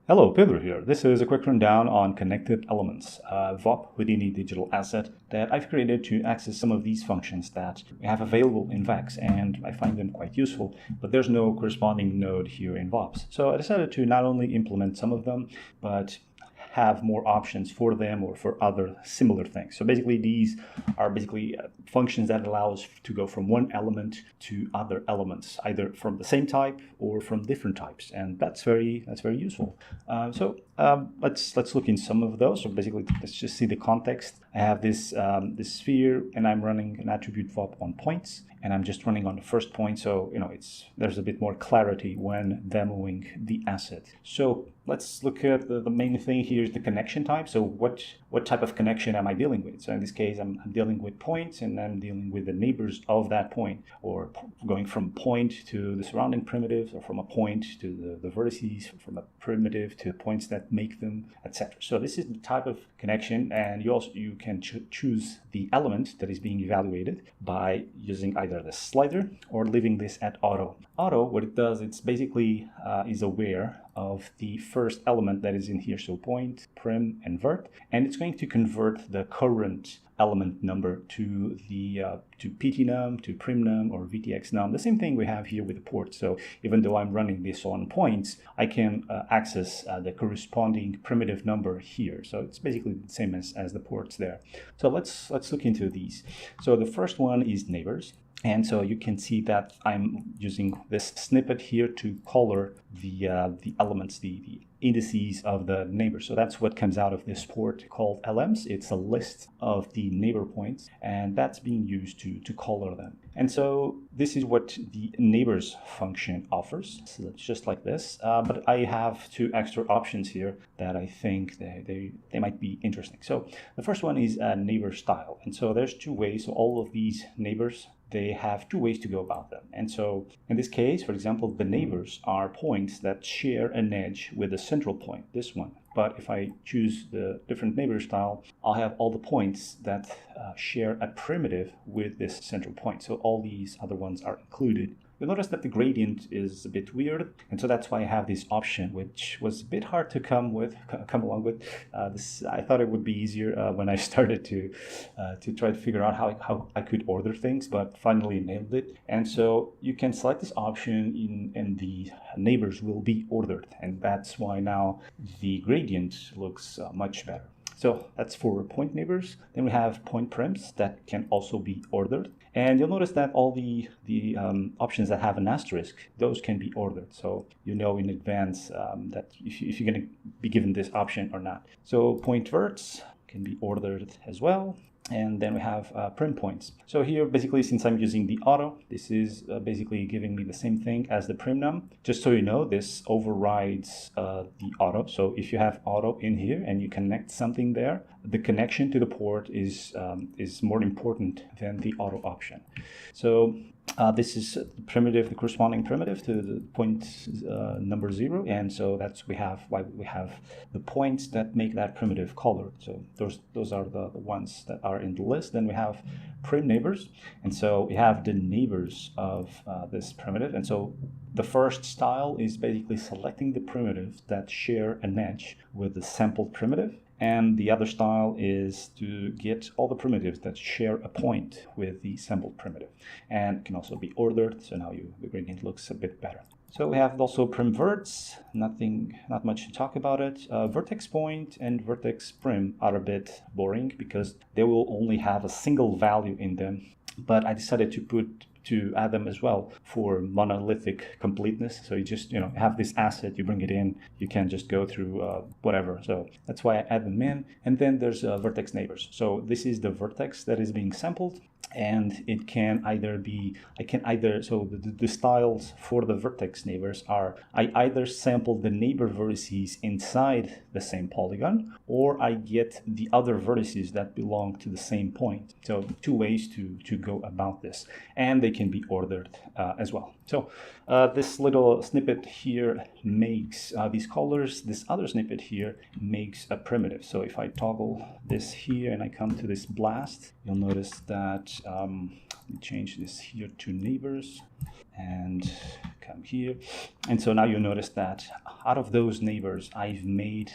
Hello, Pedro here. This is a quick rundown on connected elements, VOP within a digital asset that I've created to access some of these functions that we have available in VEX, and I find them quite useful, but there's no corresponding node here in VOPs. So I decided to not only implement some of them, but have more options for them or for other similar things. So basically these are functions that allow us to go from one element to other elements, either from the same type or from different types, and that's very useful. Let's look in some of those. So basically, let's just see the context. I have this sphere, and I'm running an attribute VOP on points, and I'm just running on the first point. So there's a bit more clarity when demoing the asset. So let's look at the main thing here is the connection type. So what type of connection am I dealing with? So in this case, I'm dealing with points, and I'm dealing with the neighbors of that point, or going from point to the surrounding primitives, or from a point to the vertices, from a primitive to points that make them, etc. So this is the type of connection, and you can choose the element that is being evaluated by using either the slider or leaving this at auto. Auto, what it does, it's basically is aware of the first element that is in here, so point, prim, and vert, and it's going to convert the current element number to ptnum, to primnum, or vtxnum. The same thing we have here with the port. So even though I'm running this on points, I can access the corresponding primitive number here. So it's basically the same as the ports there. So let's look into these. So the first one is neighbors. And so you can see that I'm using this snippet here to color the elements, the indices of the neighbors. So that's what comes out of this port called LMs. It's a list of the neighbor points, and that's being used to color them. And so this is what the neighbors function offers. So it's just like this, but I have two extra options here that I think they might be interesting. So the first one is a neighbor style. And so there's two ways. So all of these neighbors, they have two ways to go about them. And so in this case, for example, the neighbors are points that share an edge with a central point, this one. But if I choose the different neighbor style, I'll have all the points that share a primitive with this central point. So all these other ones are included. You'll notice that the gradient is a bit weird, and so that's why I have this option, which was a bit hard to come along with. I thought it would be easier when I started to try to figure out how I could order things, but finally nailed it. And so you can select this option, and the neighbors will be ordered, and that's why now the gradient looks much better. So that's for point neighbors. Then we have point prims that can also be ordered. And you'll notice that all the options that have an asterisk, those can be ordered. So you know in advance that if you're going to be given this option or not. So point verts can be ordered as well. And then we have prim points. So here, basically, since I'm using the auto, this is basically giving me the same thing as the primnum. Just so you know, this overrides the auto. So if you have auto in here and you connect something there, the connection to the port is more important than the auto option. So this is the corresponding primitive to the point number 0, and so that's why we have the points that make that primitive colored. So those are the ones that are in the list. Then we have prim neighbors, and so we have the neighbors of this primitive. And so the first style is basically selecting the primitives that share an edge with the sampled primitive. And the other style is to get all the primitives that share a point with the sampled primitive. And it can also be ordered, so now the gradient looks a bit better. So we have also prim verts, not much to talk about it. Vertex point and vertex prim are a bit boring because they will only have a single value in them. But I decided to add them as well for monolithic completeness. So you just have this asset, you bring it in, you can just go through whatever. So that's why I add them in. And then there's vertex neighbors. So this is the vertex that is being sampled, and it can either be, so the styles for the vertex neighbors are, I either sample the neighbor vertices inside the same polygon, or I get the other vertices that belong to the same point. So two ways to go about this, and they can be ordered as well. So this little snippet here makes these colors. This other snippet here makes a primitive. So if I toggle this here and I come to this blast, you'll notice that let me change this here to neighbors. and come here. And so now you notice that out of those neighbors, I've made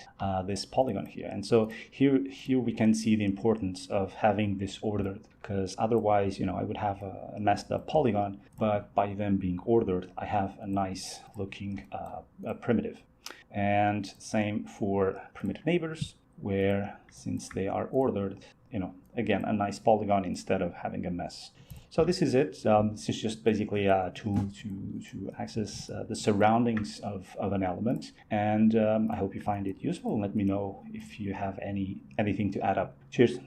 this polygon here. And so here we can see the importance of having this ordered, because otherwise, I would have a messed up polygon, but by them being ordered, I have a nice looking primitive. And same for primitive neighbors, where since they are ordered, again, a nice polygon instead of having a mess. So this is it. This is just basically a tool to access the surroundings of an element. And I hope you find it useful. Let me know if you have anything to add up. Cheers.